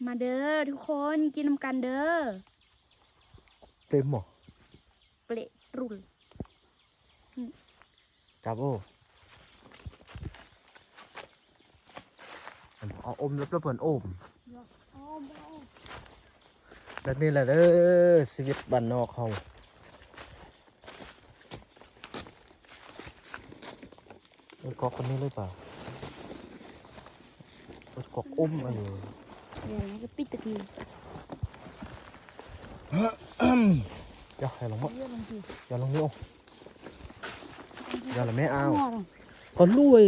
มาเด้อทุกคนกินน้ำกันเด้อเต็มหมอเปรรุ่นจับโอ้เอาอมแล้วเปิดโอมแบบนี้แหละเด้อชีวิตบ้านนอกเขากอกคนนี้เลยเปล่า กอกอุ้มอะไรอย่างนี้ก็ปิดตะกี้อย่าให้ลงมั้งอย่าลงเร็วอย่าละไม่เอาคนรวย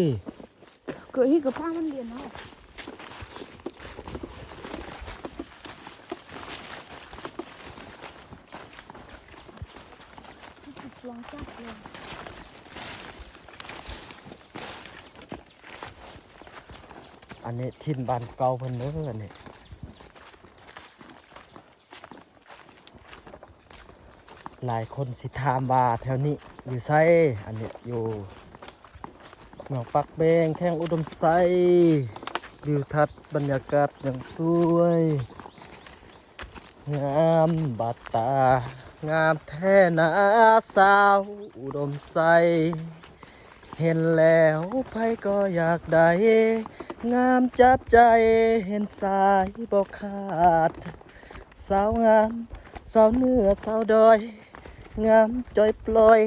เกิดที่กับป้ามันเรียนเนาะลองจับเลยอันนี้ทินบานเก่าเพิ่นเด้ออันนี้หลายคนสิถามว่าแถวนี้อยู่ไสอันนี้อยู่เมืองปักแบงแข้งอุดมไซวิวทัศน์บรรยากาศอย่างสวยงามบาดตางามแท้นาสาวอุดมไซเห็นแล้วไผก็อยากได้งามจับใจเห็นสายบ่ขาดสาวงามสาวเนื้อสาวดอยงามจอยปล่อย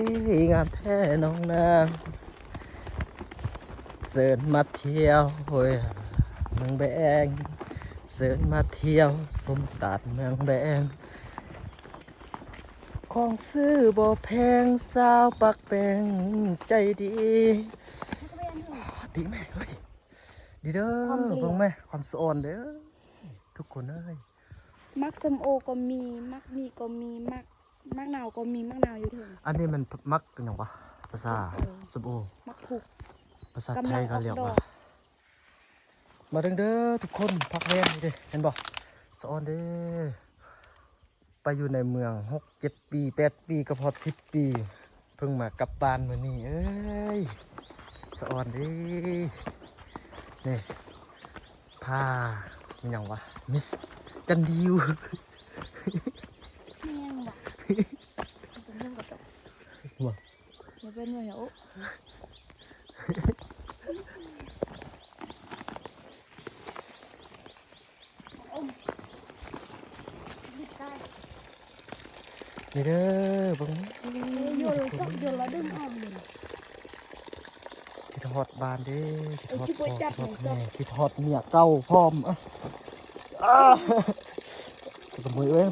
งามแท้น้องนางเสิร์นมาเที่ยวโอ้ยเมืองแบงเสิร์นมาเที่ยวสมตาดเมืองแบงของซื้อบ่แพงสาวปักแปงใจดีดีแม่เฮ้ยดีเด้อเบิ่งแม่ความสะอ่อนเด้อทุกคนเอ้ยมักสมโอก็มีมักมีก็มีมักนาวก็มีมักนาวอยู่ถึงอันนี้มันมักเป็นหยังวะภาษาสมโอมักถูกภาษาไทยเขาเรียกว่ามาเด้อทุกคนพักแรมดิเห็นบ่สะอ่อนเด้อไปอยู่ในเมือง6-7 ปี8 ปีก็พอ10 ปีเพิ่งมากลับบ้านมื้อนี้เอ้ยสะอ่อนเด้นี่พาเป็นหยังวะมิสจันดิวแม่งว่ะเป็นเรื่องกับตัวว่ะมันเป็นเหรอนี่เด้อบังโยนสักโยนแล้วดึงออกเลยคิดฮอดบานเด้คิดฮอดพ่อคิดฮอดแม่คิดฮอดเมียเก่าพร้อมจะมือเอ้ย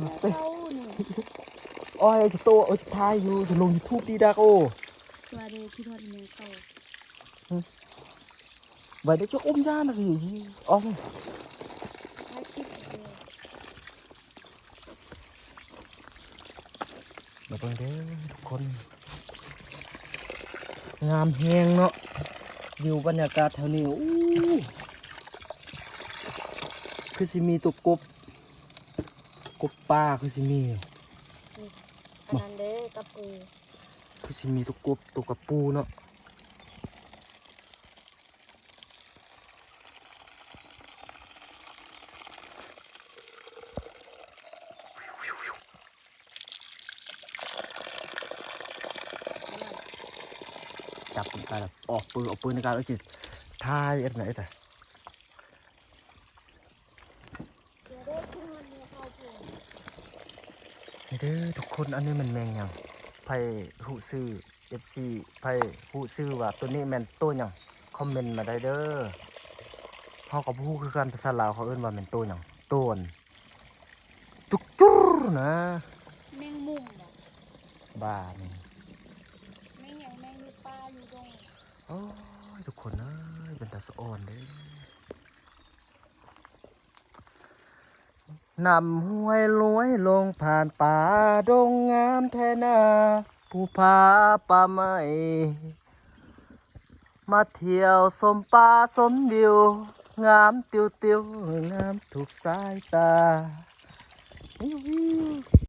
อ้อยจะโตจะทายอยู่จะลงยูทูบดีดักโอ้ว่าเด้คิดฮอดเมียเก่าvậy để cho ôm ra là gì ômมาเบิ่งเด้อทุกคนงามแฮงเนาะอยู่บรรยากาศแถวนี้อู้คือสิมีตัวกบปลาคือสิมีอันนั้นเด้อกระปูคือสิมีตัวกบตัวกระปูเนาะจับไปแบบออกปืนในการเอาจิตท่าอย่างไหนแต่นี่เด้อทุกคนอันนี้มันแมงยังไผ่หูซื้อ FC ไผ่หูซื้อว่าตัวนี้แมนตัวยังคอมเมนต์มาได้เด้อเขากับผู้คือการภาษาลาวเขาเอิ้นว่าแมนตัวยังต้นจุกจุ๊นะแมงมุมบ้านี่แมงอย่างแมงอยู่ป่าอยู่ดงโอ้ยทุกคนนะเป็นตาสะอ่อนเลยนำห้วยลอยลงผ่านป่าดงงามแท้นาภูผาป่าไม้มาเที่ยวสมป่าสมวิวงามติวงามถูกสายตา